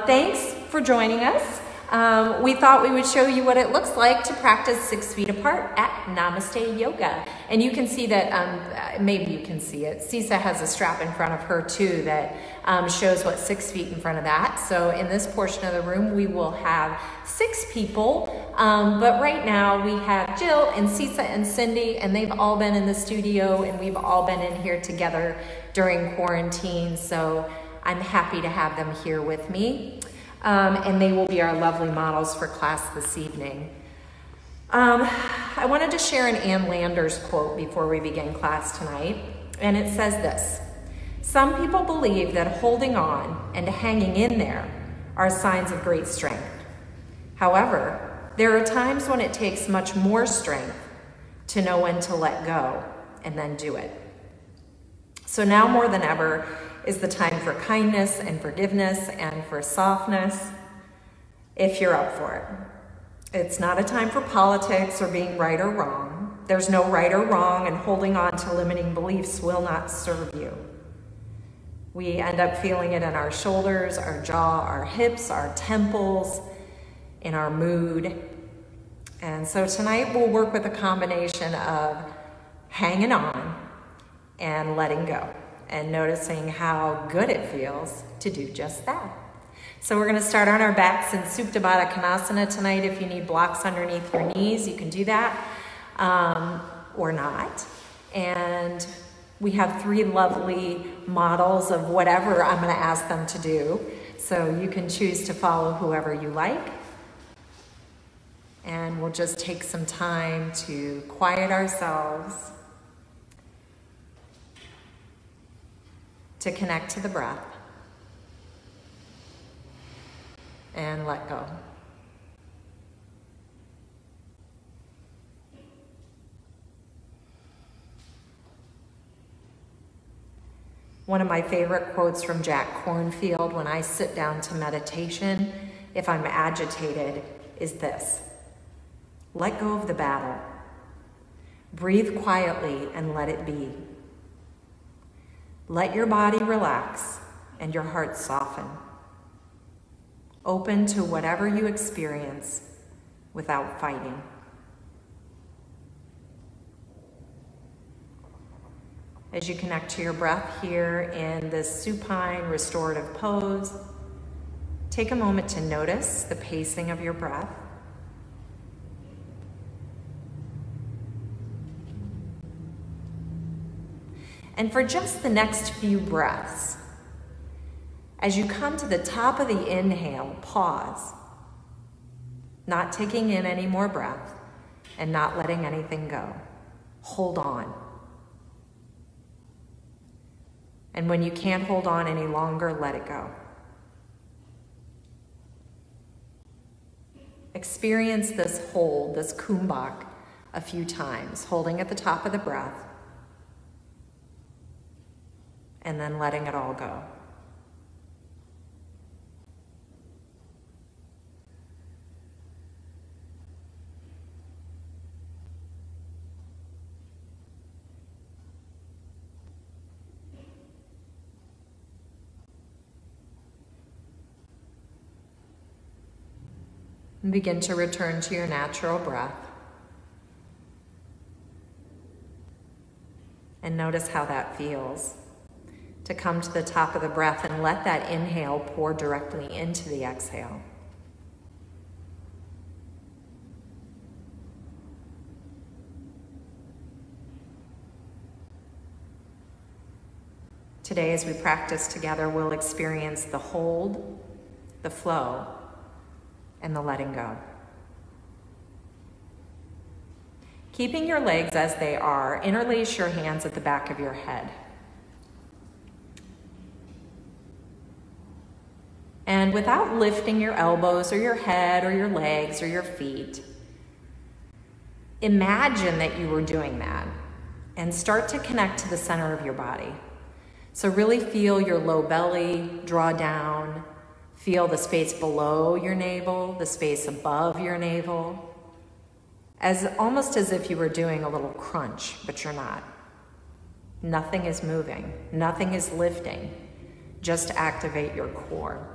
Thanks for joining us. We thought we would show you what it looks like to practice 6 feet apart at Namaste Yoga. And you can see that, maybe you can see it, Sisa has a strap in front of her too that shows what 6 feet in front of that. So in this portion of the room, we will have 6 people, but right now we have Jill and Sisa and Cindy, and they've all been in the studio and we've all been in here together during quarantine. So I'm happy to have them here with me. And they will be our lovely models for class this evening. I wanted to share an Ann Landers quote before we begin class tonight, and it says this: "Some people believe that holding on and hanging in there are signs of great strength. However, there are times when it takes much more strength to know when to let go and then do it. So now more than ever is the time for kindness and forgiveness and for softness, if you're up for it. It's not a time for politics or being right or wrong. There's no right or wrong, and holding on to limiting beliefs will not serve you. We end up feeling it in our shoulders, our jaw, our hips, our temples, in our mood. And so tonight we'll work with a combination of hanging on and letting go, and noticing how good it feels to do just that. So we're gonna start on our backs in Supta Baddha Konasana tonight. If you need blocks underneath your knees, you can do that, or not. And we have 3 lovely models of whatever I'm gonna ask them to do. So you can choose to follow whoever you like. And we'll just take some time to quiet ourselves, to connect to the breath, and let go. One of my favorite quotes from Jack Kornfield when I sit down to meditation, if I'm agitated, is this: let go of the battle. Breathe quietly and let it be. Let your body relax and your heart soften. Open to whatever you experience without fighting. As you connect to your breath here in this supine restorative pose, take a moment to notice the pacing of your breath. And for just the next few breaths, as you come to the top of the inhale, pause, not taking in any more breath and not letting anything go. Hold on. And when you can't hold on any longer, let it go. Experience this hold, this kumbhak, a few times, holding at the top of the breath, and then letting it all go. And begin to return to your natural breath. And notice how that feels. To come to the top of the breath and let that inhale pour directly into the exhale. Today, as we practice together, we'll experience the hold, the flow, and the letting go. Keeping your legs as they are, interlace your hands at the back of your head. And without lifting your elbows or your head or your legs or your feet, imagine that you were doing that and start to connect to the center of your body. So really feel your low belly draw down, feel the space below your navel, the space above your navel, almost as if you were doing a little crunch, but you're not. Nothing is moving, nothing is lifting. Just activate your core.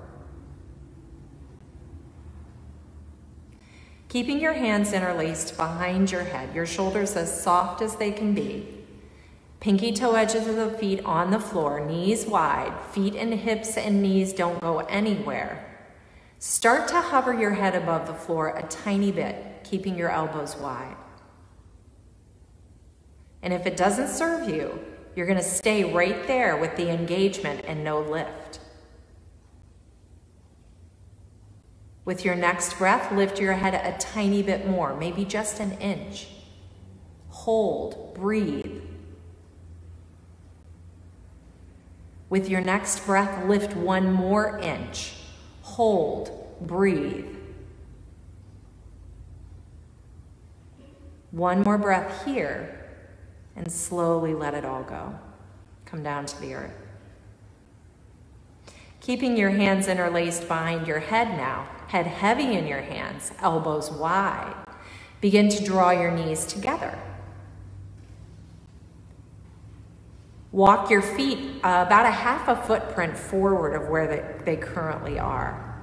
Keeping your hands interlaced behind your head, your shoulders as soft as they can be. Pinky toe edges of the feet on the floor, knees wide, feet and hips and knees don't go anywhere. Start to hover your head above the floor a tiny bit, keeping your elbows wide. And if it doesn't serve you, you're going to stay right there with the engagement and no lift. With your next breath, lift your head a tiny bit more, maybe just an inch. Hold, breathe. With your next breath, lift one more inch. Hold, breathe. One more breath here, and slowly let it all go. Come down to the earth. Keeping your hands interlaced behind your head now, head heavy in your hands, elbows wide. Begin to draw your knees together. Walk your feet about a half a footprint forward of where they currently are.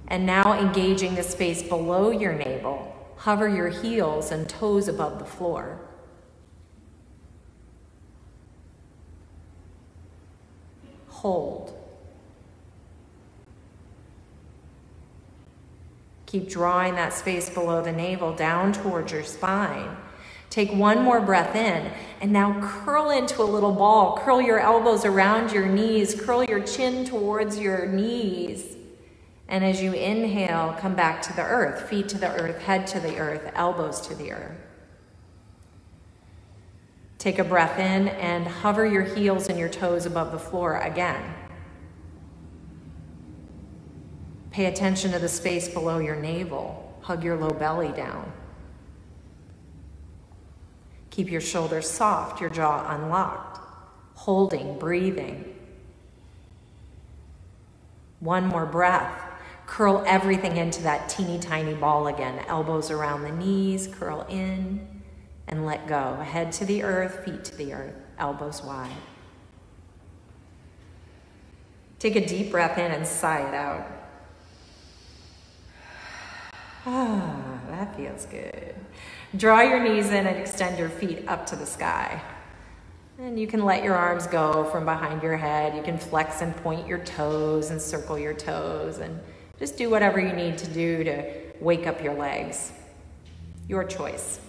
And now engaging the space below your navel, hover your heels and toes above the floor. Hold. Keep drawing that space below the navel down towards your spine. Take one more breath in, and now curl into a little ball. Curl your elbows around your knees. Curl your chin towards your knees. And as you inhale, come back to the earth. Feet to the earth, head to the earth, elbows to the earth. Take a breath in and hover your heels and your toes above the floor again. Pay attention to the space below your navel. Hug your low belly down. Keep your shoulders soft, your jaw unlocked. Holding, breathing. One more breath. Curl everything into that teeny tiny ball again. Elbows around the knees, curl in and let go. Head to the earth, feet to the earth, elbows wide. Take a deep breath in and sigh it out. Ah, that feels good. Draw your knees in and extend your feet up to the sky. And you can let your arms go from behind your head. You can flex and point your toes and circle your toes and just do whatever you need to do to wake up your legs. Your choice.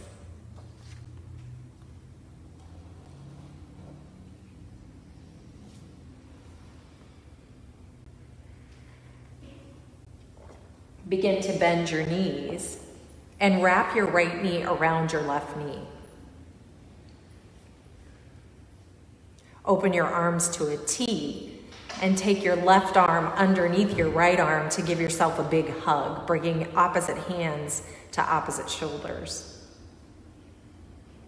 Begin to bend your knees and wrap your right knee around your left knee. Open your arms to a T and take your left arm underneath your right arm to give yourself a big hug, bringing opposite hands to opposite shoulders.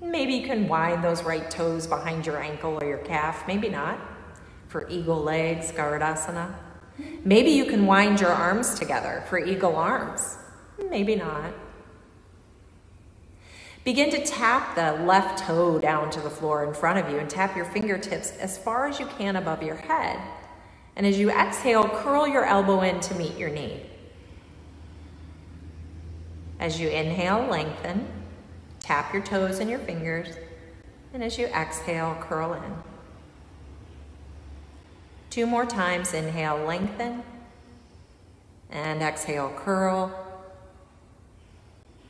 Maybe you can wind those right toes behind your ankle or your calf, maybe not, for eagle legs, Garudasana. Maybe you can wind your arms together for eagle arms, maybe not. Begin to tap the left toe down to the floor in front of you and tap your fingertips as far as you can above your head. And as you exhale, curl your elbow in to meet your knee. As you inhale, lengthen, tap your toes and your fingers, and as you exhale, curl in. 2 more times, inhale, lengthen, and exhale, curl.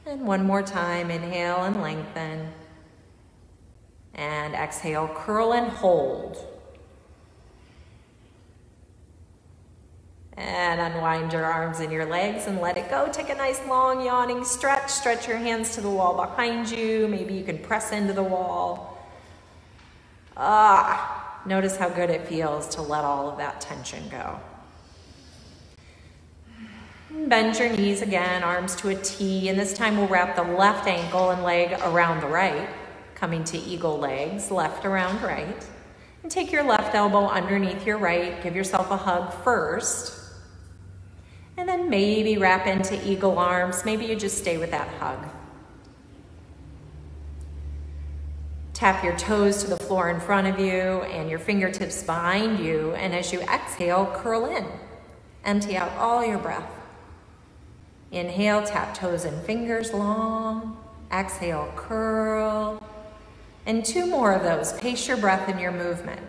And 1 more time, inhale and lengthen, and exhale, curl and hold. And unwind your arms and your legs and let it go. Take a nice long yawning stretch. Stretch your hands to the wall behind you. Maybe you can press into the wall. Notice how good it feels to let all of that tension go. Bend your knees again, arms to a T, and this time we'll wrap the left ankle and leg around the right, coming to eagle legs, left around right. And take your left elbow underneath your right, give yourself a hug first, and then maybe wrap into eagle arms. Maybe you just stay with that hug. Tap your toes to the floor in front of you and your fingertips behind you. And as you exhale, curl in. Empty out all your breath. Inhale, tap toes and fingers long. Exhale, curl. And 2 more of those. Pace your breath and your movement.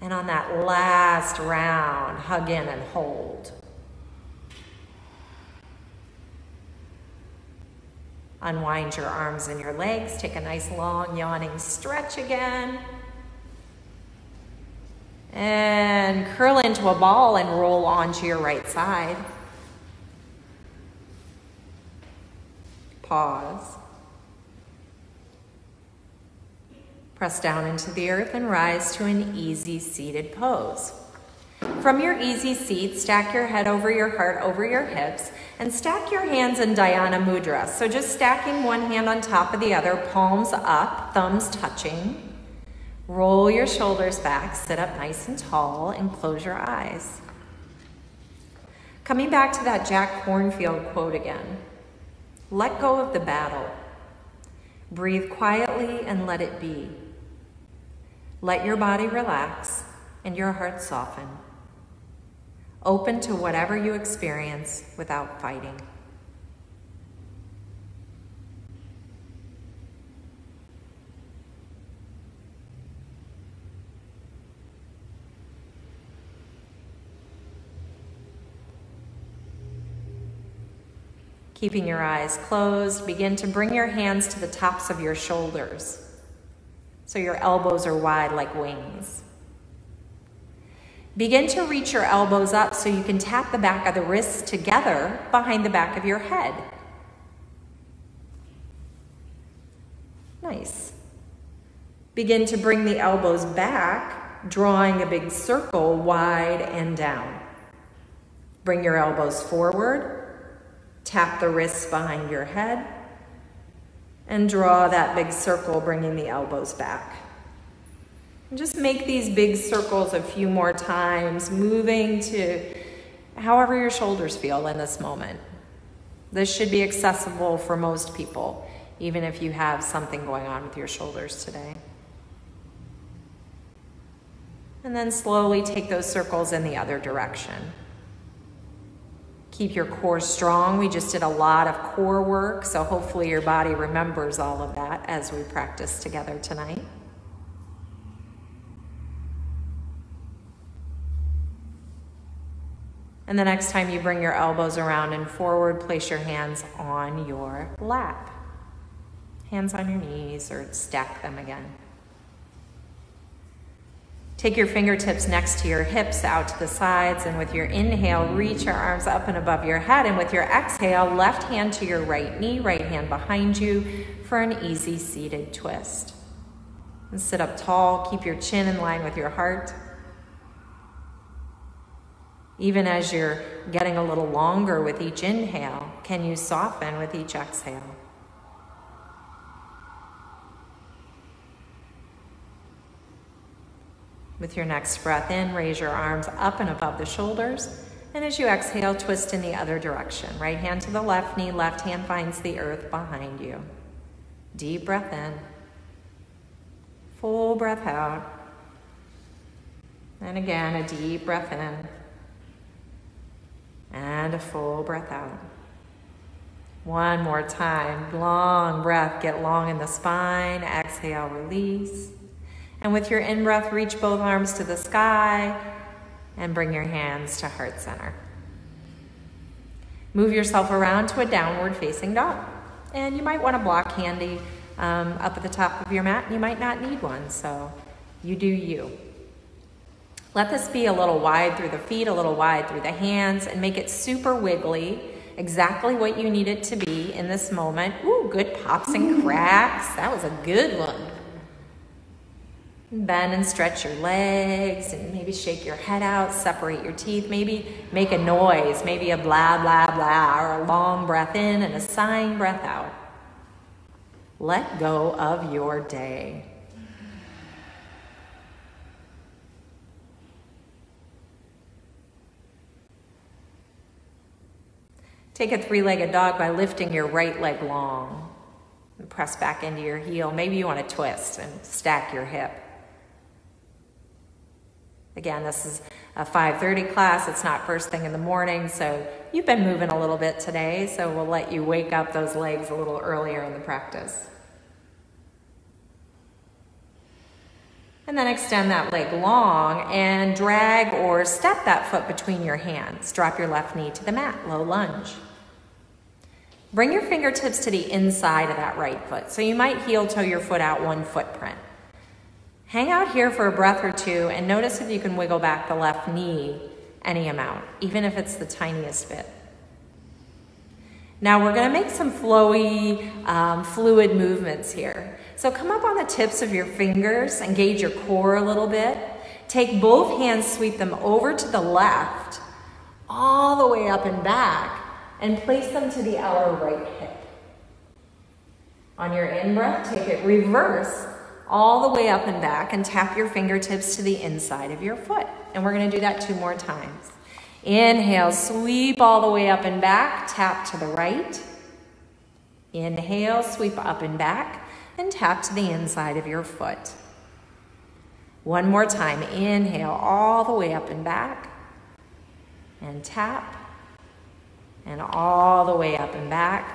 And on that last round, hug in and hold. Unwind your arms and your legs. Take a nice long yawning stretch again. And curl into a ball and roll onto your right side. Pause. Press down into the earth and rise to an easy seated pose. From your easy seat, stack your head over your heart, over your hips, and stack your hands in Dhyana Mudra. So just stacking one hand on top of the other, palms up, thumbs touching. Roll your shoulders back, sit up nice and tall, and close your eyes. Coming back to that Jack Kornfield quote again. Let go of the battle. Breathe quietly and let it be. Let your body relax and your heart soften. Open to whatever you experience without fighting. Keeping your eyes closed, begin to bring your hands to the tops of your shoulders, so your elbows are wide like wings. Begin to reach your elbows up so you can tap the back of the wrists together behind the back of your head. Nice. Begin to bring the elbows back, drawing a big circle wide and down. Bring your elbows forward. Tap the wrists behind your head and draw that big circle, bringing the elbows back. And just make these big circles a few more times, moving to however your shoulders feel in this moment. This should be accessible for most people, even if you have something going on with your shoulders today. And then slowly take those circles in the other direction. Keep your core strong. We just did a lot of core work, so hopefully your body remembers all of that as we practice together tonight. And the next time you bring your elbows around and forward, place your hands on your lap. Hands on your knees or stack them again. Take your fingertips next to your hips out to the sides, and with your inhale, reach your arms up and above your head, and with your exhale, left hand to your right knee, right hand behind you for an easy seated twist. And sit up tall, keep your chin in line with your heart. Even as you're getting a little longer with each inhale, can you soften with each exhale? With your next breath in, raise your arms up and above the shoulders. And as you exhale, twist in the other direction. Right hand to the left knee, left hand finds the earth behind you. Deep breath in. Full breath out. And again, a deep breath in. And a full breath out. One more time. Long breath, get long in the spine. Exhale, release. And with your in-breath, reach both arms to the sky and bring your hands to heart center. Move yourself around to a downward facing dog. And you might want a block handy up at the top of your mat. You might not need one, so you do you. Let this be a little wide through the feet, a little wide through the hands, and make it super wiggly, exactly what you need it to be in this moment. Ooh, good pops and cracks. That was a good one. Bend and stretch your legs, and maybe shake your head out, separate your teeth, maybe make a noise, maybe a blah, blah, blah, or a long breath in and a sighing breath out. Let go of your day. Take a three-legged dog by lifting your right leg long and press back into your heel. Maybe you want to twist and stack your hip. Again, this is a 5:30 class. It's not first thing in the morning, so you've been moving a little bit today, so we'll let you wake up those legs a little earlier in the practice. And then extend that leg long and drag or step that foot between your hands. Drop your left knee to the mat, low lunge. Bring your fingertips to the inside of that right foot. So you might heel toe your foot out one footprint. Hang out here for a breath or two and notice if you can wiggle back the left knee any amount, even if it's the tiniest bit. Now we're gonna make some flowy, fluid movements here. So come up on the tips of your fingers, engage your core a little bit. Take both hands, sweep them over to the left, all the way up and back, and place them to the outer right hip. On your in-breath, take it reverse, all the way up and back, and tap your fingertips to the inside of your foot. And we're gonna do that 2 more times. Inhale, sweep all the way up and back, tap to the right. Inhale, sweep up and back, and tap to the inside of your foot. One more time, inhale all the way up and back, and tap, and all the way up and back,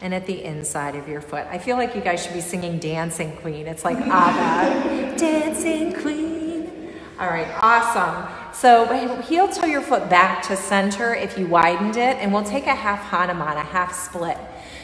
and at the inside of your foot. I feel like you guys should be singing Dancing Queen. It's like ABBA, Dancing Queen. All right, awesome. So heel toe your foot back to center if you widened it, and we'll take a half Hanuman, a half split.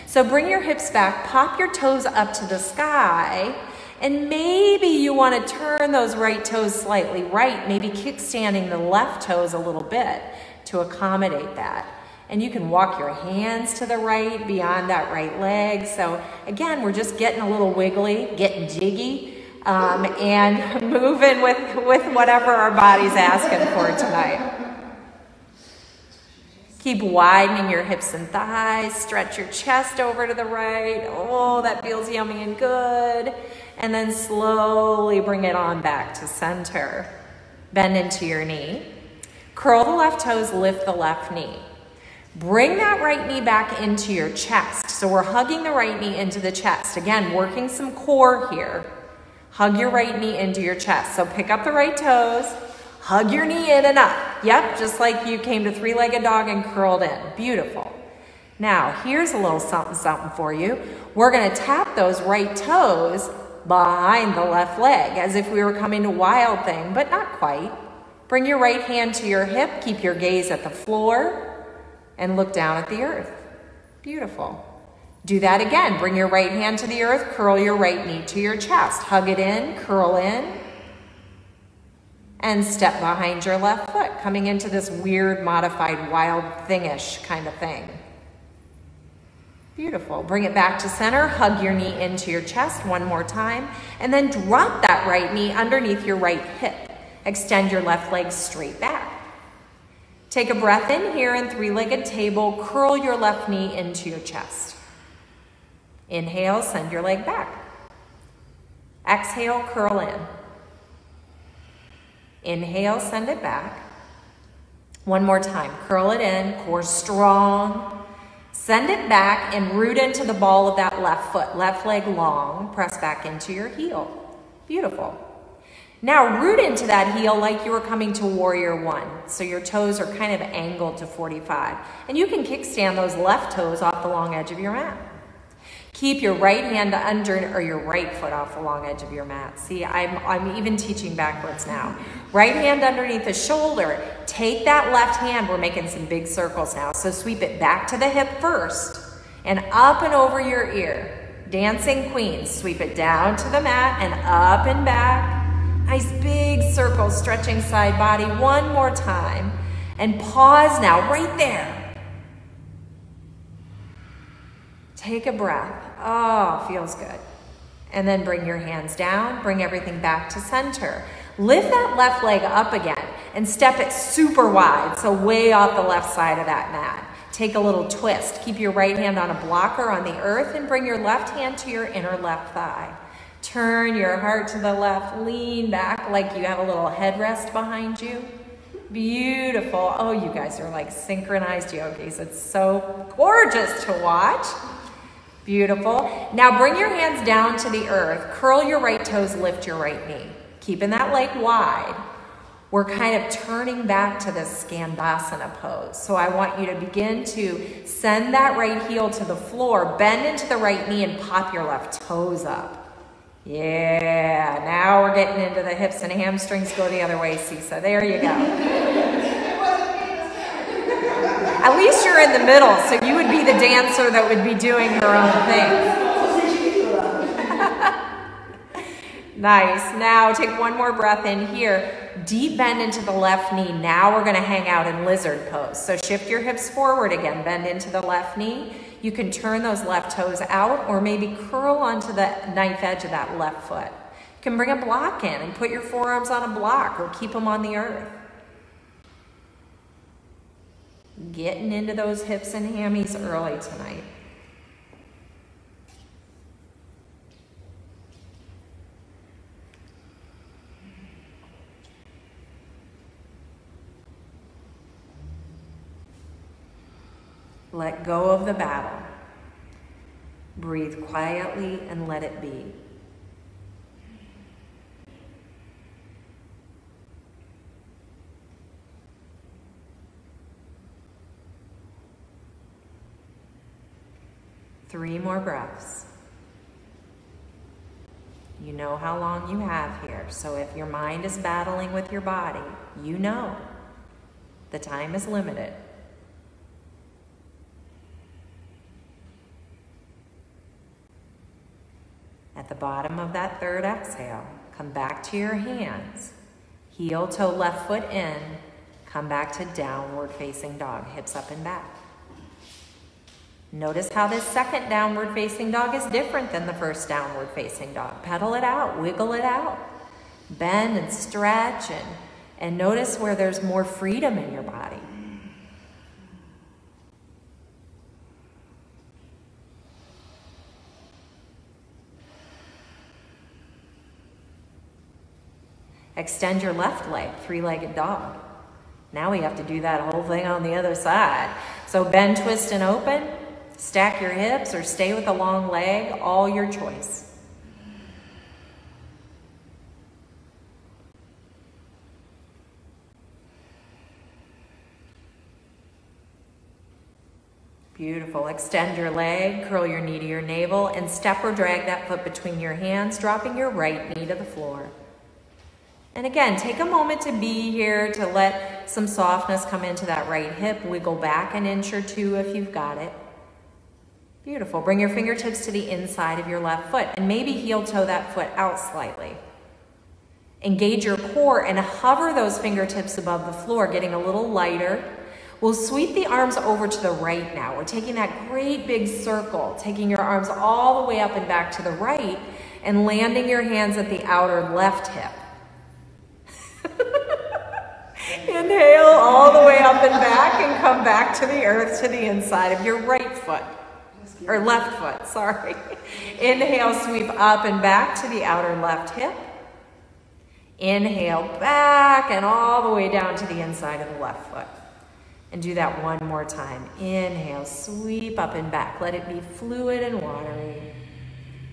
So bring your hips back, pop your toes up to the sky, and maybe you want to turn those right toes slightly right, maybe kickstanding the left toes a little bit to accommodate that. And you can walk your hands to the right, beyond that right leg. So again, we're just getting a little wiggly, getting jiggy, and moving with whatever our body's asking for tonight. Keep widening your hips and thighs, stretch your chest over to the right. Oh, that feels yummy and good. And then slowly bring it on back to center. Bend into your knee. Curl the left toes, lift the left knee. Bring that right knee back into your chest. So we're hugging the right knee into the chest. Again, working some core here. Hug your right knee into your chest. So pick up the right toes, hug your knee in and up. Yep, just like you came to three-legged dog and curled in. Beautiful. Now, here's a little something, something for you. We're gonna tap those right toes behind the left leg as if we were coming to Wild Thing, but not quite. Bring your right hand to your hip, keep your gaze at the floor, and look down at the earth. Beautiful. Do that again. Bring your right hand to the earth, curl your right knee to your chest. Hug it in, curl in, and step behind your left foot, coming into this weird, modified, Wild Thing-ish kind of thing. Beautiful. Bring it back to center, hug your knee into your chest one more time, and then drop that right knee underneath your right hip. Extend your left leg straight back. Take a breath in here in three-legged table. Curl your left knee into your chest. Inhale, send your leg back. Exhale, curl in. Inhale, send it back. One more time. Curl it in, core strong. Send it back and root into the ball of that left foot. Left leg long. Press back into your heel. Beautiful. Now root into that heel like you were coming to Warrior One. So your toes are kind of angled to 45. And you can kickstand those left toes off the long edge of your mat. Keep your right hand under, or your right foot off the long edge of your mat. See, I'm even teaching backwards now. Right hand underneath the shoulder. Take that left hand, we're making some big circles now. So sweep it back to the hip first and up and over your ear. Dancing Queen, sweep it down to the mat and up and back. Nice big circles, stretching side body. One more time. And pause now, right there. Take a breath. Oh, feels good. And then bring your hands down. Bring everything back to center. Lift that left leg up again and step it super wide, so way off the left side of that mat. Take a little twist. Keep your right hand on a blocker on the earth and bring your left hand to your inner left thigh. Turn your heart to the left. Lean back like you have a little headrest behind you. Beautiful. Oh, you guys are like synchronized yogis. It's so gorgeous to watch. Beautiful. Now bring your hands down to the earth. Curl your right toes, lift your right knee. Keeping that leg wide. We're kind of turning back to this Skandasana pose. So I want you to begin to send that right heel to the floor, bend into the right knee and pop your left toes up. Yeah, now we're getting into the hips and hamstrings. Go the other way, Sisa. There you go. At least you're in the middle, so you would be the dancer that would be doing her own thing. Nice. Now take one more breath in here. Deep bend into the left knee. Now we're going to hang out in lizard pose. So shift your hips forward again. Bend into the left knee. You can turn those left toes out or maybe curl onto the knife edge of that left foot. You can bring a block in and put your forearms on a block or keep them on the earth. Getting into those hips and hammies early tonight. Let go of the battle. Breathe quietly and let it be. Three more breaths. You know how long you have here, so if your mind is battling with your body, you know the time is limited. At the bottom of that third exhale, come back to your hands. Heel toe left foot in. Come back to downward facing dog, hips up and back. Notice how this second downward facing dog is different than the first downward facing dog. Pedal it out, wiggle it out. Bend and stretch and notice where there's more freedom in your body. Extend your left leg, three-legged dog. Now we have to do that whole thing on the other side. So bend, twist, and open. Stack your hips or stay with a long leg, all your choice. Beautiful. Extend your leg, curl your knee to your navel, and step or drag that foot between your hands, dropping your right knee to the floor. And again, take a moment to be here, to let some softness come into that right hip. Wiggle back an inch or two if you've got it. Beautiful. Bring your fingertips to the inside of your left foot and maybe heel toe that foot out slightly. Engage your core and hover those fingertips above the floor, getting a little lighter. We'll sweep the arms over to the right now. We're taking that great big circle, taking your arms all the way up and back to the right and landing your hands at the outer left hip. Inhale all the way up and back and come back to the earth to the inside of your right foot, or left foot, sorry. Inhale, sweep up and back to the outer left hip. Inhale back and all the way down to the inside of the left foot. And do that one more time. Inhale, sweep up and back. Let it be fluid and watery.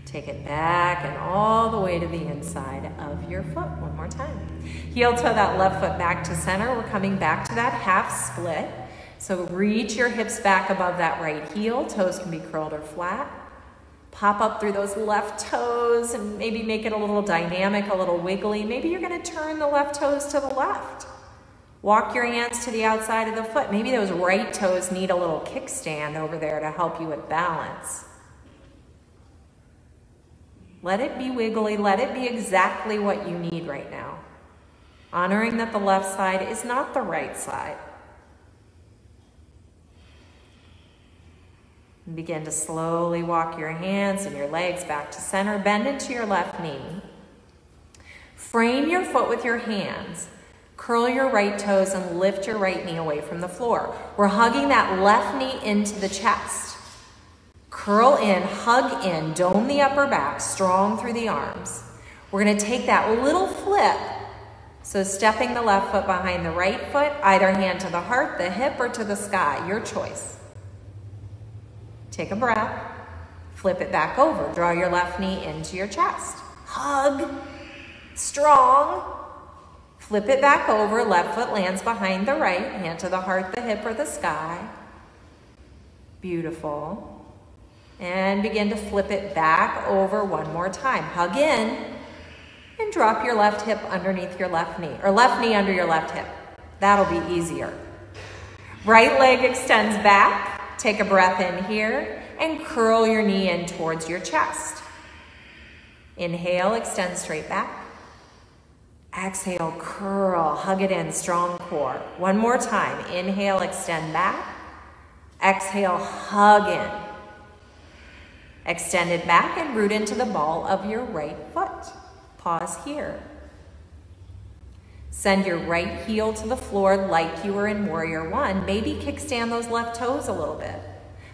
Take it back and all the way to the inside of your foot. One more time. Heel toe that left foot back to center. We're coming back to that half split. So reach your hips back above that right heel. Toes can be curled or flat. Pop up through those left toes and maybe make it a little dynamic, a little wiggly. Maybe you're going to turn the left toes to the left. Walk your hands to the outside of the foot. Maybe those right toes need a little kickstand over there to help you with balance. Let it be wiggly. Let it be exactly what you need right now. Honoring that the left side is not the right side. And begin to slowly walk your hands and your legs back to center. Bend into your left knee. Frame your foot with your hands. Curl your right toes and lift your right knee away from the floor. We're hugging that left knee into the chest. Curl in, hug in, dome the upper back, strong through the arms. We're going to take that little flip So stepping the left foot behind the right foot, either hand to the heart, the hip, or to the sky, your choice. Take a breath, flip it back over, draw your left knee into your chest. Hug, strong. Flip it back over, left foot lands behind the right, hand to the heart, the hip, or the sky. Beautiful. And begin to flip it back over one more time. Hug in and drop your left hip underneath your left knee, or left knee under your left hip. That'll be easier. Right leg extends back. Take a breath in here and curl your knee in towards your chest. Inhale, extend straight back. Exhale, curl, hug it in, strong core. One more time. Inhale, extend back. Exhale, hug in. Extend it back and root into the ball of your right foot. Pause here. Send your right heel to the floor like you were in Warrior One. Maybe kickstand those left toes a little bit.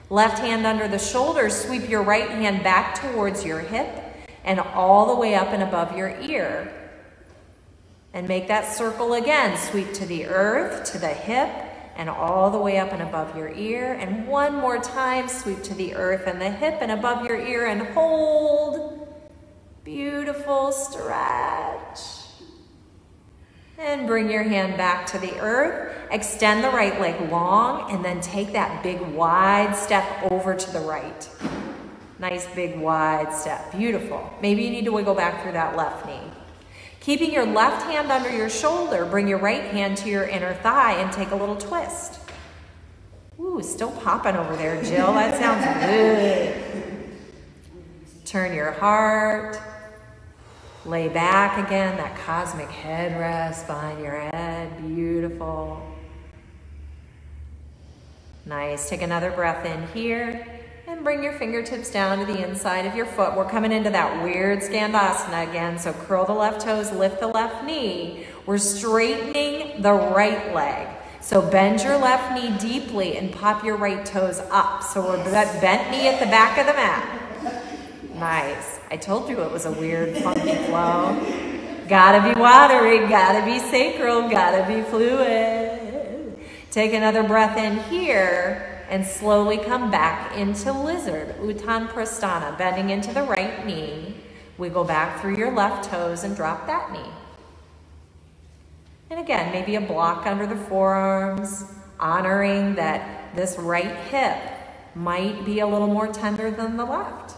Left hand under the shoulders, sweep your right hand back towards your hip and all the way up and above your ear. And make that circle again. Sweep to the earth, to the hip, and all the way up and above your ear. And one more time, sweep to the earth and the hip and above your ear and hold. Beautiful stretch. And bring your hand back to the earth. Extend the right leg long and then take that big wide step over to the right. Nice big wide step. Beautiful. Maybe you need to wiggle back through that left knee. Keeping your left hand under your shoulder, bring your right hand to your inner thigh and take a little twist. Ooh, still popping over there, Jill. That sounds good. Turn your heart. Lay back again, that cosmic headrest behind your head. Beautiful. Nice. Take another breath in here. And bring your fingertips down to the inside of your foot. We're coming into that weird Skandasana again. So curl the left toes, lift the left knee. We're straightening the right leg. So bend your left knee deeply and pop your right toes up. So we're bent knee at the back of the mat. Nice. I told you it was a weird, funky flow. Gotta be watery, gotta be sacral, gotta be fluid. Take another breath in here. And slowly come back into lizard, Uttanasana, bending into the right knee. Wiggle back through your left toes and drop that knee. And again, maybe a block under the forearms, honoring that this right hip might be a little more tender than the left.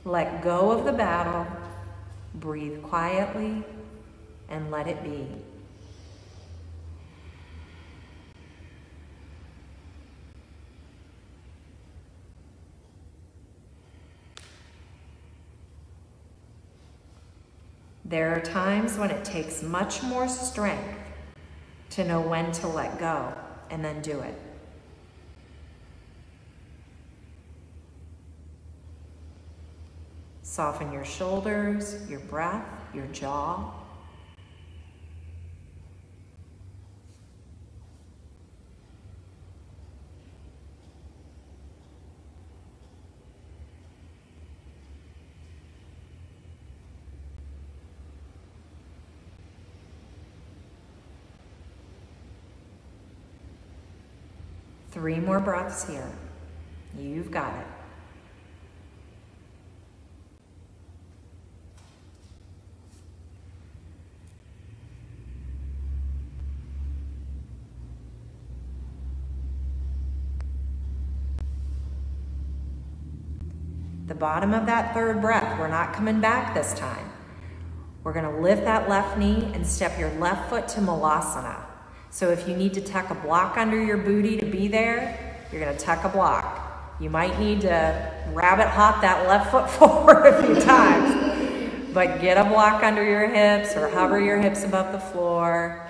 Let go of the battle, breathe quietly, and let it be. There are times when it takes much more strength to know when to let go and then do it. Soften your shoulders, your breath, your jaw. Three more breaths here. You've got it. The bottom of that third breath, we're not coming back this time. We're gonna lift that left knee and step your left foot to Malasana. So if you need to tuck a block under your booty to be there, you're gonna tuck a block. You might need to rabbit hop that left foot forward a few times, but get a block under your hips or hover your hips above the floor.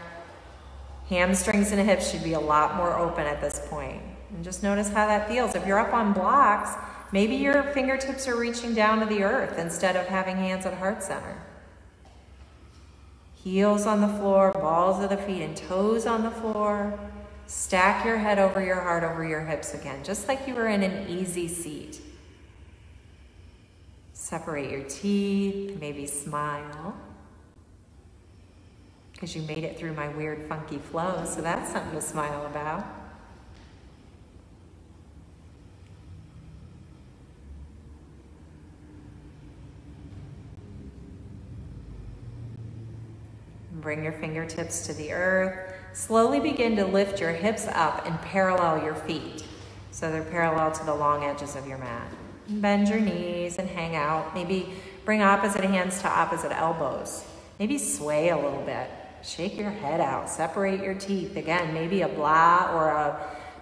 Hamstrings and hips should be a lot more open at this point. And just notice how that feels. If you're up on blocks, maybe your fingertips are reaching down to the earth instead of having hands at heart center. Heels on the floor, balls of the feet and toes on the floor. Stack your head over your heart, over your hips again, just like you were in an easy seat. Separate your teeth, maybe smile. Because you made it through my weird, funky flow, so that's something to smile about. Bring your fingertips to the earth. Slowly begin to lift your hips up and parallel your feet. So they're parallel to the long edges of your mat. Bend your knees and hang out. Maybe bring opposite hands to opposite elbows. Maybe sway a little bit. Shake your head out. Separate your teeth. Again, maybe a blah or a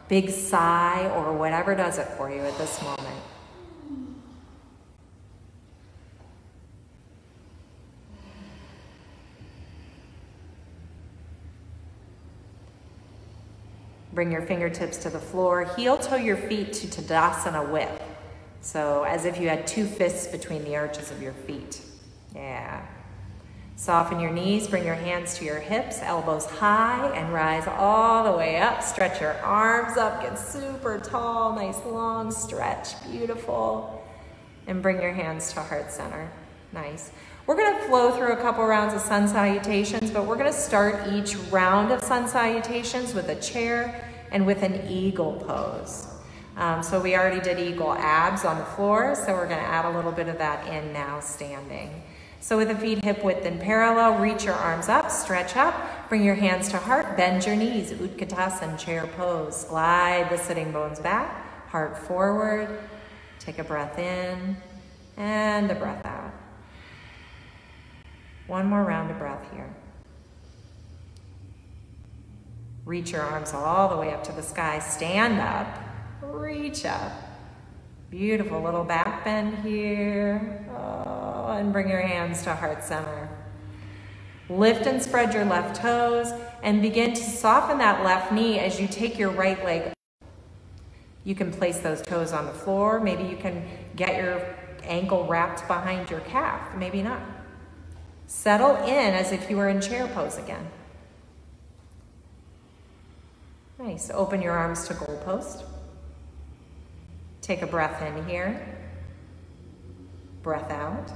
big sigh or whatever does it for you at this moment. Bring your fingertips to the floor. Heel toe your feet to Tadasana width. So as if you had two fists between the arches of your feet. Yeah. Soften your knees, bring your hands to your hips, elbows high, and rise all the way up. Stretch your arms up, get super tall, nice long stretch, beautiful. And bring your hands to heart center. Nice. We're going to flow through a couple rounds of sun salutations, but we're going to start each round of sun salutations with a chair and with an eagle pose. So we already did eagle abs on the floor, so we're going to add a little bit of that in now standing. So with the feet hip width and parallel, reach your arms up, stretch up, bring your hands to heart, bend your knees, Utkatasana, chair pose. Slide the sitting bones back, heart forward, take a breath in and a breath out. One more round of breath here. Reach your arms all the way up to the sky, stand up, reach up. Beautiful little back bend here. Oh, and bring your hands to heart center. Lift and spread your left toes and begin to soften that left knee as you take your right leg. You can place those toes on the floor. Maybe you can get your ankle wrapped behind your calf. Maybe not. Settle in as if you were in chair pose again. Nice. Open your arms to goal post. Take a breath in here. Breath out.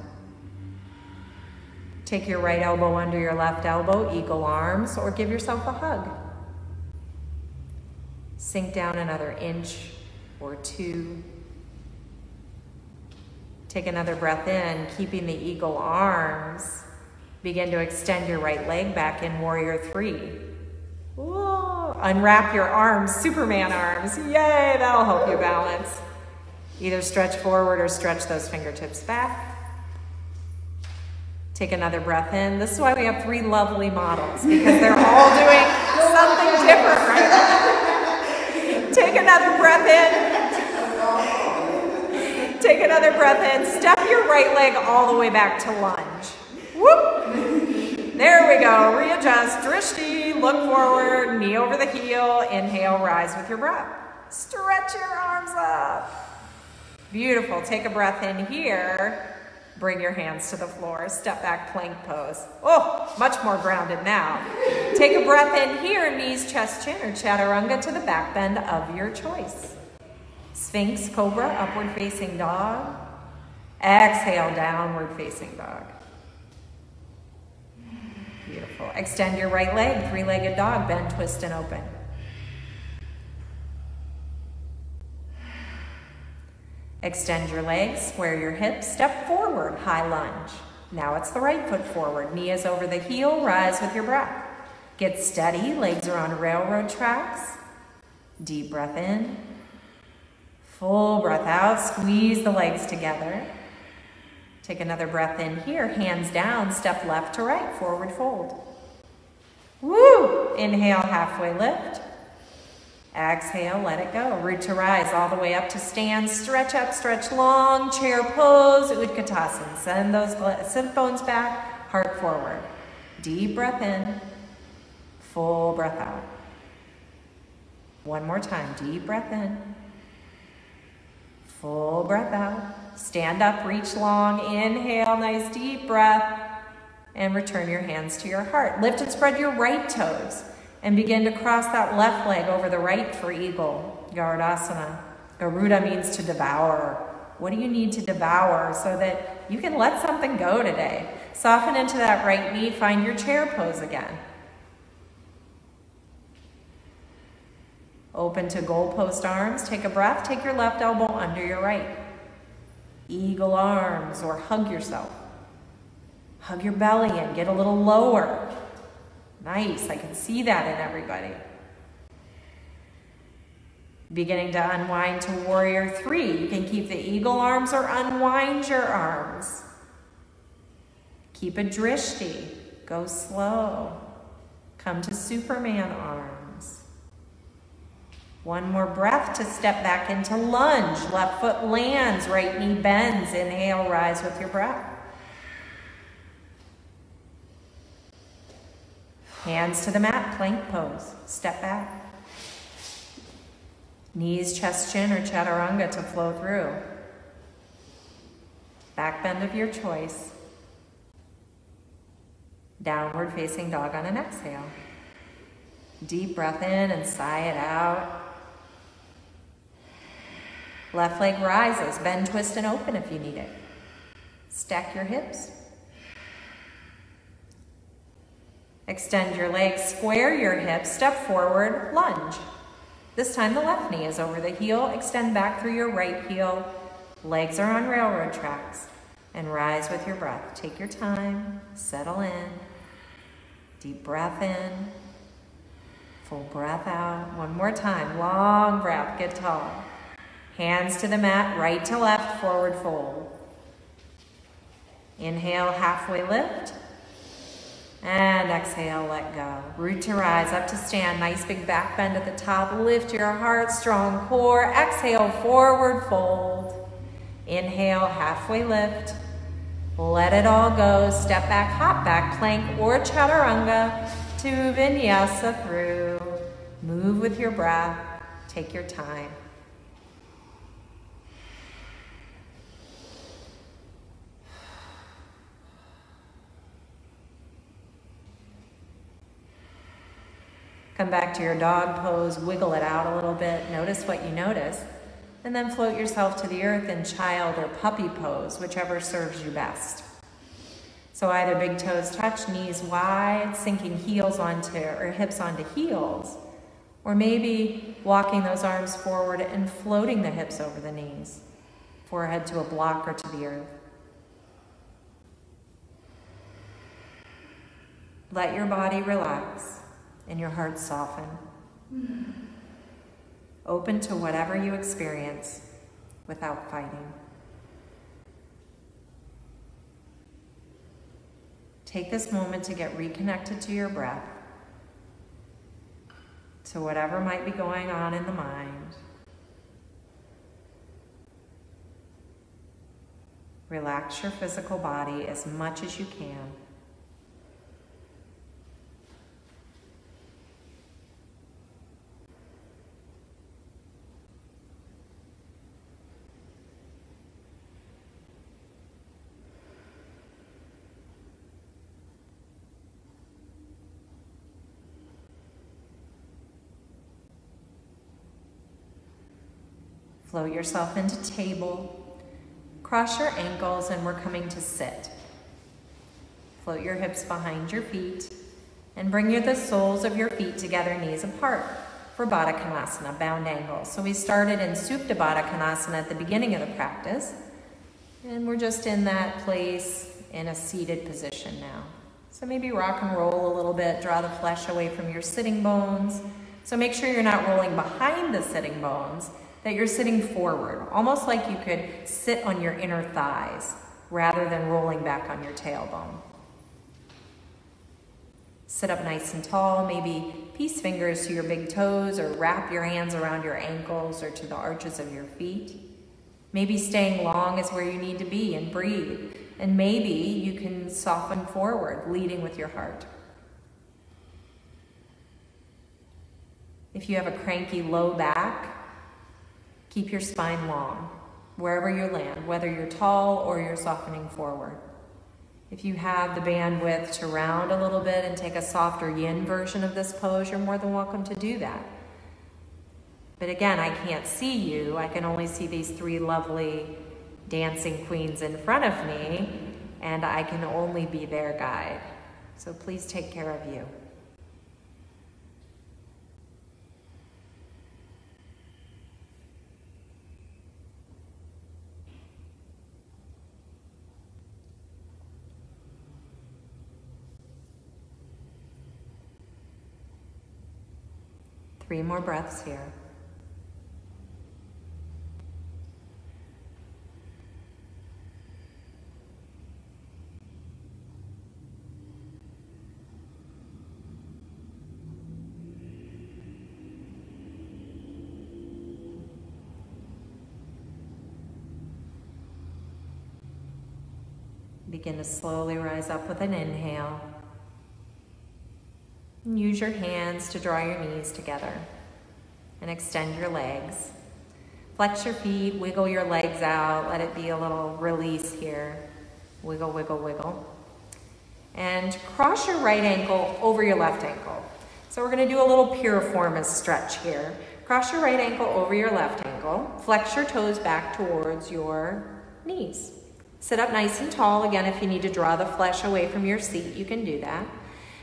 Take your right elbow under your left elbow, eagle arms, or give yourself a hug. Sink down another inch or two. Take another breath in, keeping the eagle arms. Begin to extend your right leg back in warrior three. Whoa. Unwrap your arms, Superman arms. Yay, that'll help you balance. Either stretch forward or stretch those fingertips back. Take another breath in. This is why we have three lovely models, because they're all doing something different right now. Take another breath in. Take another breath in. Step your right leg all the way back to lunge. Whoop. There we go. Readjust. Drishti. Look forward. Knee over the heel. Inhale. Rise with your breath. Stretch your arms up. Beautiful. Take a breath in here. Bring your hands to the floor. Step back plank pose. Oh, much more grounded now. Take a breath in here. Knees, chest, chin, or chaturanga to the back bend of your choice. Sphinx, cobra, upward facing dog. Exhale, downward facing dog. Beautiful. Extend your right leg, three-legged dog, bend, twist, and open. Extend your legs, square your hips, step forward, high lunge. Now it's the right foot forward, knee is over the heel, rise with your breath. Get steady, legs are on railroad tracks. Deep breath in. Full breath out, squeeze the legs together. Take another breath in here, hands down, step left to right, forward fold. Woo! Inhale, halfway lift. Exhale, let it go. Root to rise all the way up to stand. Stretch up, stretch long, chair pose, Utkatasana. Send those sit bones back, heart forward. Deep breath in, full breath out. One more time, deep breath in, full breath out. Stand up, reach long, inhale, nice deep breath, and return your hands to your heart. Lift and spread your right toes. And begin to cross that left leg over the right for eagle, Garudasana. Garuda means to devour. What do you need to devour so that you can let something go today? Soften into that right knee. Find your chair pose again. Open to goalpost arms. Take a breath. Take your left elbow under your right. Eagle arms, or hug yourself. Hug your belly in. Get a little lower. Nice. I can see that in everybody. Beginning to unwind to warrior 3. You can keep the eagle arms or unwind your arms. Keep a drishti. Go slow. Come to Superman arms. One more breath to step back into lunge. Left foot lands, right knee bends. Inhale, rise with your breath. Hands to the mat, plank pose. Step back. Knees, chest, chin, or chaturanga to flow through. Back bend of your choice. Downward facing dog on an exhale. Deep breath in and sigh it out. Left leg rises. Bend, twist, and open if you need it. Stack your hips. Extend your legs, square your hips, step forward, lunge. This time the left knee is over the heel. Extend back through your right heel. Legs are on railroad tracks. And rise with your breath. Take your time, settle in. Deep breath in. Full breath out. One more time, long breath, get tall. Hands to the mat, right to left, forward fold. Inhale, halfway lift. And exhale, let go. Root to rise, up to stand. Nice big back bend at the top. Lift your heart, strong core. Exhale, forward fold. Inhale, halfway lift. Let it all go. Step back, hop back, plank or chaturanga to vinyasa through. Move with your breath. Take your time. Come back to your dog pose, wiggle it out a little bit, notice what you notice, and then float yourself to the earth in child or puppy pose, whichever serves you best. So either big toes touch, knees wide, sinking heels onto, or hips onto heels, or maybe walking those arms forward and floating the hips over the knees, forehead to a block or to the earth. Let your body relax. And your heart soften. Open to whatever you experience without fighting. Take this moment to get reconnected to your breath, to whatever might be going on in the mind. Relax your physical body as much as you can. Float yourself into table. Cross your ankles and we're coming to sit. Float your hips behind your feet and bring the soles of your feet together, knees apart for Baddha Konasana, bound angle. So we started in Supta Baddha Konasana at the beginning of the practice, and we're just in that place in a seated position now. So maybe rock and roll a little bit, draw the flesh away from your sitting bones. So make sure you're not rolling behind the sitting bones, that you're sitting forward, almost like you could sit on your inner thighs rather than rolling back on your tailbone. Sit up nice and tall, maybe peace fingers to your big toes or wrap your hands around your ankles or to the arches of your feet. Maybe staying long is where you need to be and breathe. And maybe you can soften forward, leading with your heart. If you have a cranky low back, keep your spine long, wherever you land, whether you're tall or you're softening forward. If you have the bandwidth to round a little bit and take a softer yin version of this pose, you're more than welcome to do that. But again, I can't see you. I can only see these three lovely dancing queens in front of me, and I can only be their guide. So please take care of you. Three more breaths here. Begin to slowly rise up with an inhale. And use your hands to draw your knees together and extend your legs. Flex your feet, wiggle your legs out, let it be a little release here. Wiggle, wiggle, wiggle. And cross your right ankle over your left ankle. So we're gonna do a little piriformis stretch here. Cross your right ankle over your left ankle. Flex your toes back towards your knees. Sit up nice and tall. Again, if you need to draw the flesh away from your seat, you can do that.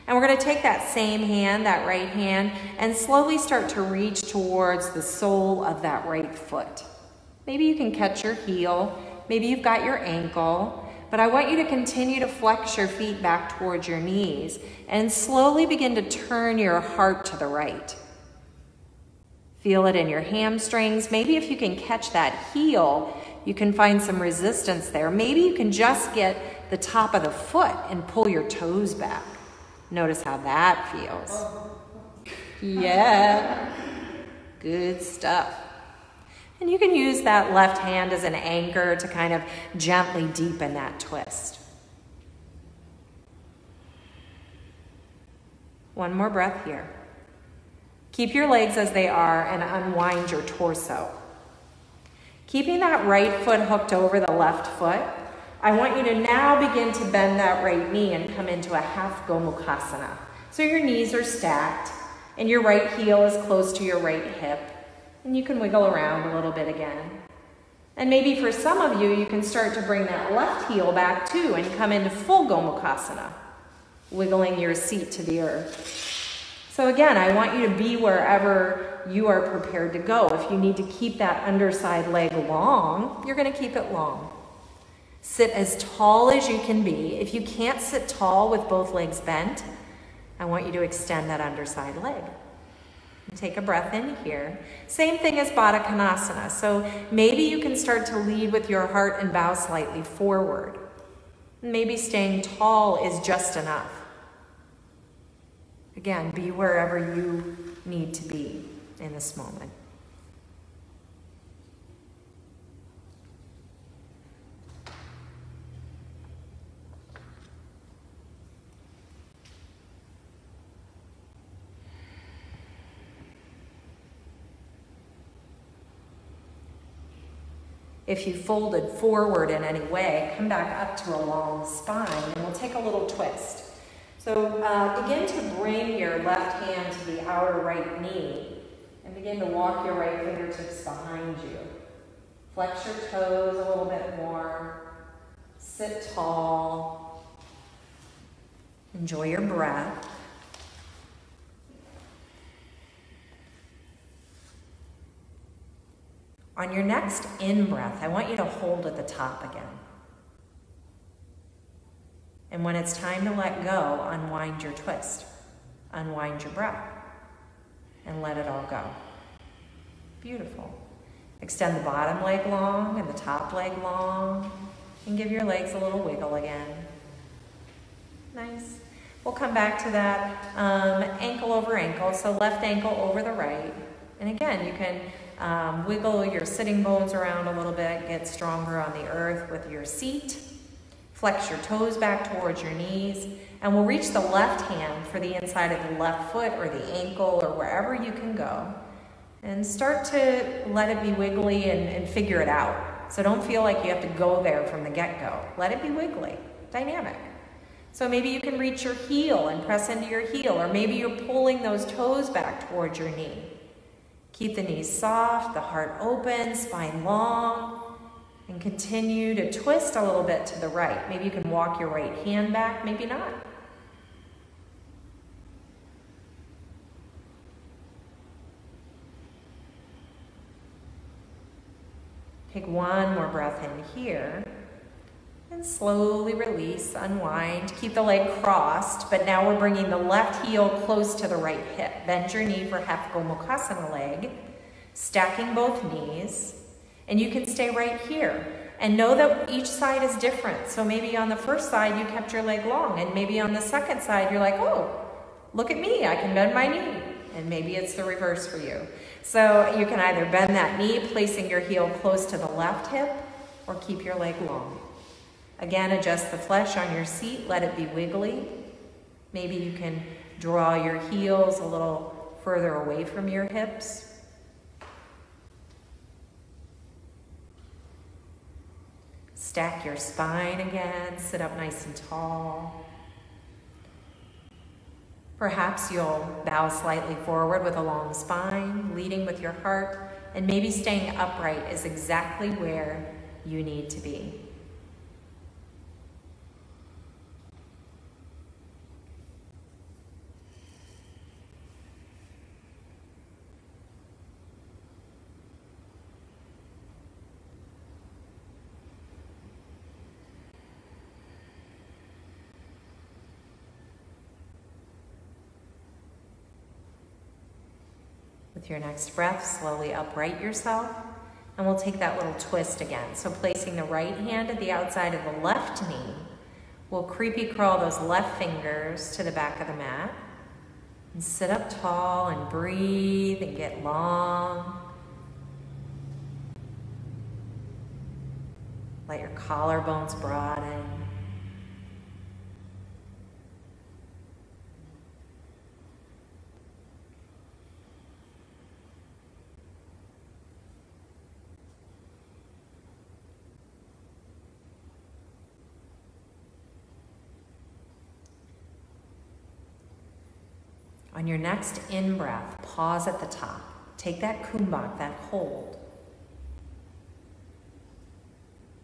And we're going to take that same hand, that right hand, and slowly start to reach towards the sole of that right foot. Maybe you can catch your heel. Maybe you've got your ankle. But I want you to continue to flex your feet back towards your knees and slowly begin to turn your heart to the right. Feel it in your hamstrings. Maybe if you can catch that heel, you can find some resistance there. Maybe you can just get the top of the foot and pull your toes back. Notice how that feels. Yeah, good stuff. And you can use that left hand as an anchor to kind of gently deepen that twist. One more breath here. Keep your legs as they are and unwind your torso. Keeping that right foot hooked over the left foot, I want you to now begin to bend that right knee and come into a half Gomukhasana. So your knees are stacked and your right heel is close to your right hip. And you can wiggle around a little bit again. And maybe for some of you, you can start to bring that left heel back too and come into full Gomukhasana, wiggling your seat to the earth. So again, I want you to be wherever you are prepared to go. If you need to keep that underside leg long, you're going to keep it long. Sit as tall as you can be. If you can't sit tall with both legs bent, I want you to extend that underside leg. Take a breath in here. Same thing as Baddha Konasana. So maybe you can start to lead with your heart and bow slightly forward. Maybe staying tall is just enough. Again, be wherever you need to be in this moment. If you folded forward in any way, come back up to a long spine and we'll take a little twist. So begin to bring your left hand to the outer right knee and begin to walk your right fingertips behind you. Flex your toes a little bit more. Sit tall. Enjoy your breath. On your next in-breath, I want you to hold at the top again. And when it's time to let go, unwind your twist. Unwind your breath. And let it all go. Beautiful. Extend the bottom leg long and the top leg long. And give your legs a little wiggle again. Nice. We'll come back to that ankle over ankle. So left ankle over the right. And again, you can wiggle your sitting bones around a little bit, get stronger on the earth with your seat. Flex your toes back towards your knees, and we'll reach the left hand for the inside of the left foot or the ankle or wherever you can go. And start to let it be wiggly and figure it out. So don't feel like you have to go there from the get-go. Let it be wiggly, dynamic. So maybe you can reach your heel and press into your heel, or maybe you're pulling those toes back towards your knee. Keep the knees soft, the heart open, spine long, And continue to twist a little bit to the right. Maybe you can walk your right hand back, maybe not. Take one more breath in here. And slowly release, unwind. Keep the leg crossed, but now we're bringing the left heel close to the right hip. Bend your knee for half Gomukhasana leg, stacking both knees. And you can stay right here. And know that each side is different. So maybe on the first side, you kept your leg long. And maybe on the second side, you're like, oh, look at me, I can bend my knee. And maybe it's the reverse for you. So you can either bend that knee, placing your heel close to the left hip, or keep your leg long. Again, adjust the flesh on your seat, let it be wiggly. Maybe you can draw your heels a little further away from your hips. Stack your spine again, sit up nice and tall. Perhaps you'll bow slightly forward with a long spine, leading with your heart, and maybe staying upright is exactly where you need to be. With your next breath, slowly upright yourself, and we'll take that little twist again. So placing the right hand at the outside of the left knee, we'll creepy crawl those left fingers to the back of the mat, and sit up tall and breathe and get long. Let your collarbones broaden. On your next in-breath, pause at the top. Take that kumbhak, that hold.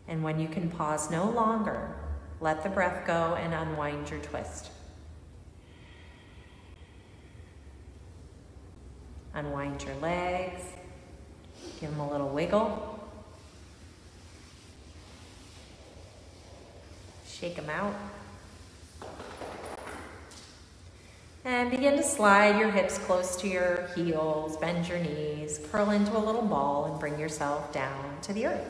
And when you can pause no longer, let the breath go and unwind your twist. Unwind your legs. Give them a little wiggle. Shake them out. And begin to slide your hips close to your heels, bend your knees, curl into a little ball, and bring yourself down to the earth.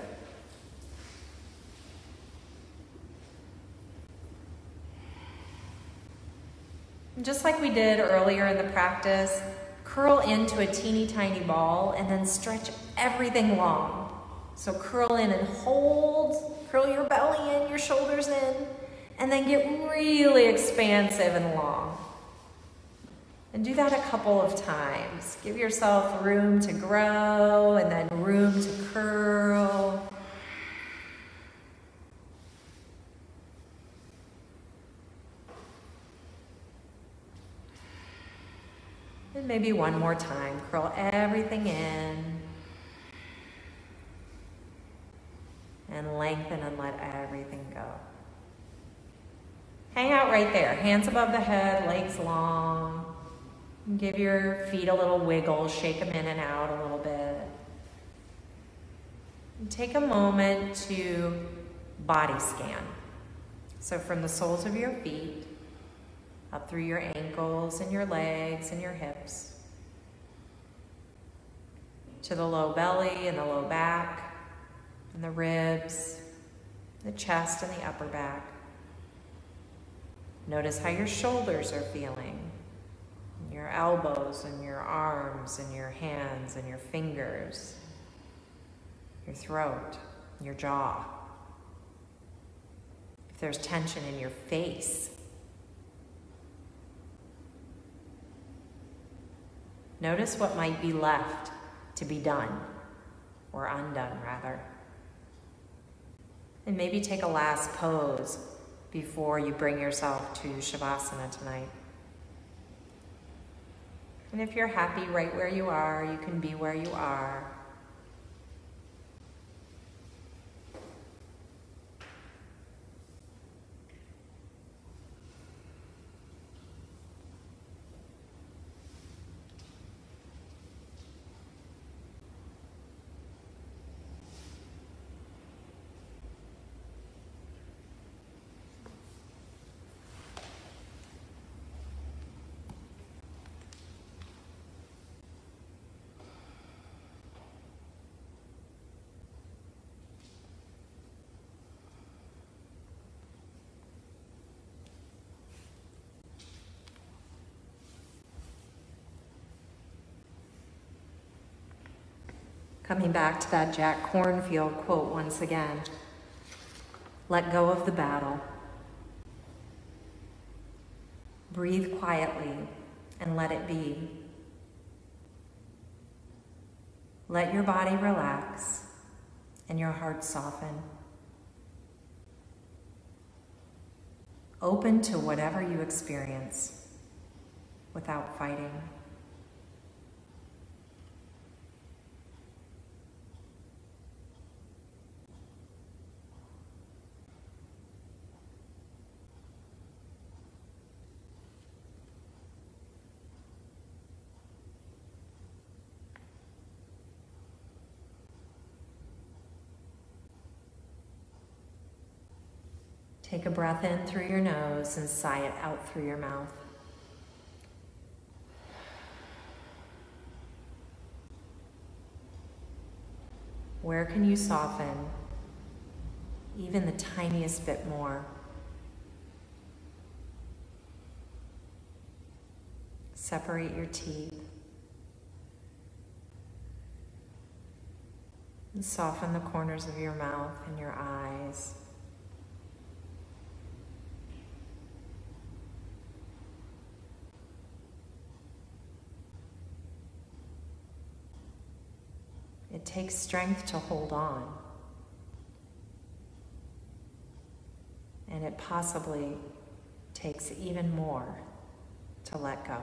And just like we did earlier in the practice, curl into a teeny tiny ball and then stretch everything long. So curl in and hold, curl your belly in, your shoulders in, and then get really expansive and long. And do that a couple of times. Give yourself room to grow and then room to curl. And maybe one more time, curl everything in. And lengthen and let everything go. Hang out right there, hands above the head, legs long. Give your feet a little wiggle, shake them in and out a little bit. And take a moment to body scan. So from the soles of your feet, up through your ankles and your legs and your hips, to the low belly and the low back, and the ribs, the chest and the upper back. Notice how your shoulders are feeling. Your elbows and your arms and your hands and your fingers, your throat, your jaw. If there's tension in your face, notice what might be left to be done, or undone rather. And maybe take a last pose before you bring yourself to Shavasana tonight. And if you're happy right where you are, you can be where you are. Coming back to that Jack Kornfield quote once again. Let go of the battle. Breathe quietly and let it be. Let your body relax and your heart soften. Open to whatever you experience without fighting. Take a breath in through your nose and sigh it out through your mouth. Where can you soften even the tiniest bit more? Separate your teeth and soften the corners of your mouth and your eyes. It takes strength to hold on, and it possibly takes even more to let go.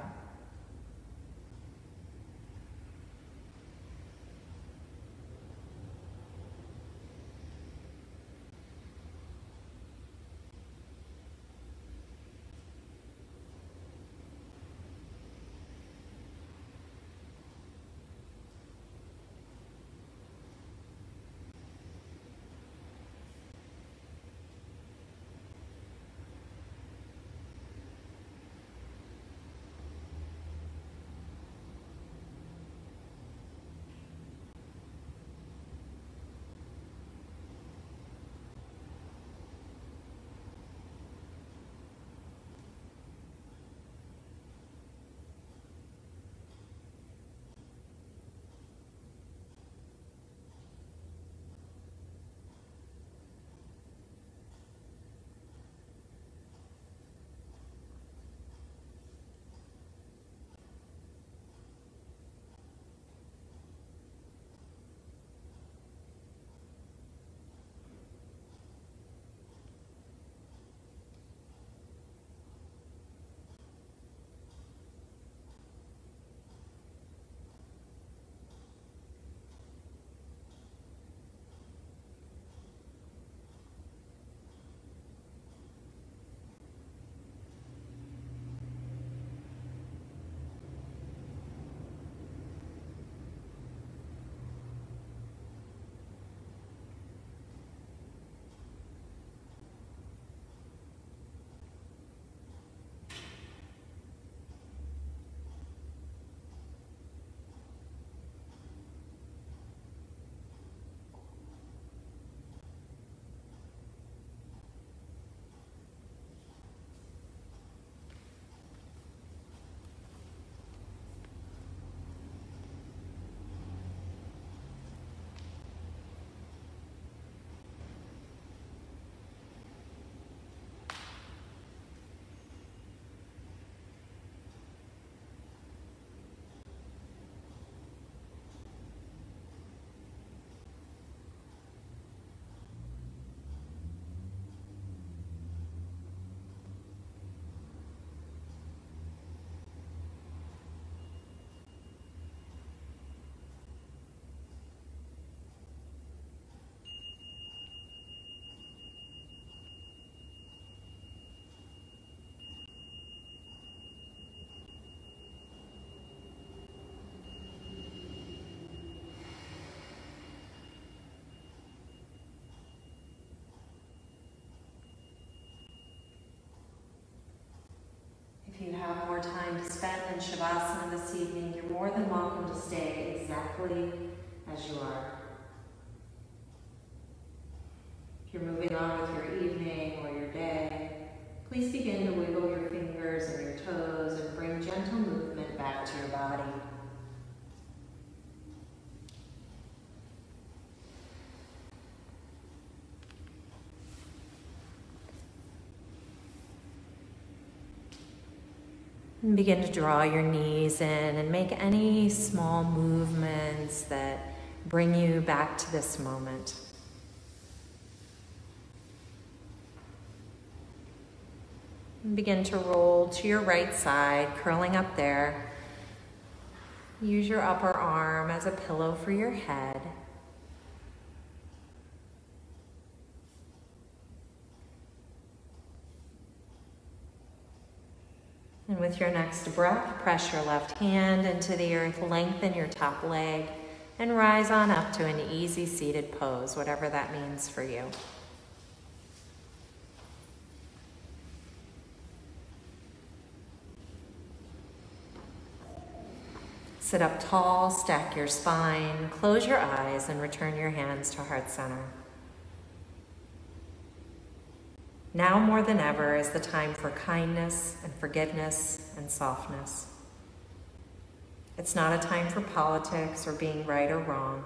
If you have more time to spend in Shavasana this evening, you're more than welcome to stay exactly as you are. If you're moving on with your evening or your day, please begin to wiggle your fingers and your toes and bring gentle movement back to your body. And begin to draw your knees in and make any small movements that bring you back to this moment. And begin to roll to your right side, curling up there. Use your upper arm as a pillow for your head. And with your next breath, press your left hand into the earth, lengthen your top leg, and rise on up to an easy seated pose, whatever that means for you. Sit up tall, stack your spine, close your eyes, and return your hands to heart center. Now more than ever is the time for kindness and forgiveness and softness. It's not a time for politics or being right or wrong.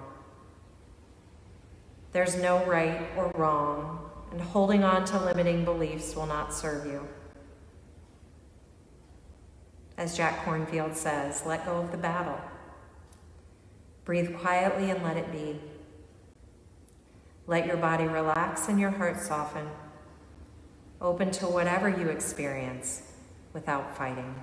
There's no right or wrong, and holding on to limiting beliefs will not serve you. As Jack Kornfield says, let go of the battle. Breathe quietly and let it be. Let your body relax and your heart soften. Open to whatever you experience without fighting.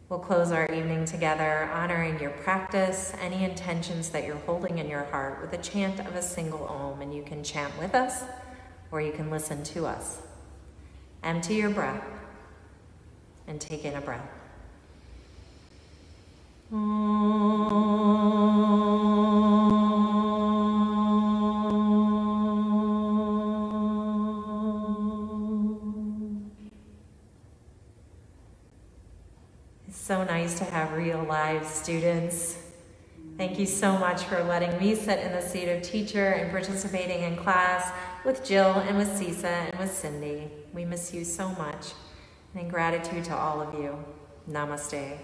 We'll close our evening together, honoring your practice, any intentions that you're holding in your heart with a chant of a single Om, and you can chant with us or you can listen to us. Empty your breath and take in a breath. So nice to have real live students. Thank you so much for letting me sit in the seat of teacher and participating in class with Jill and with Cisa and with Cindy. We miss you so much. And in gratitude to all of you, namaste.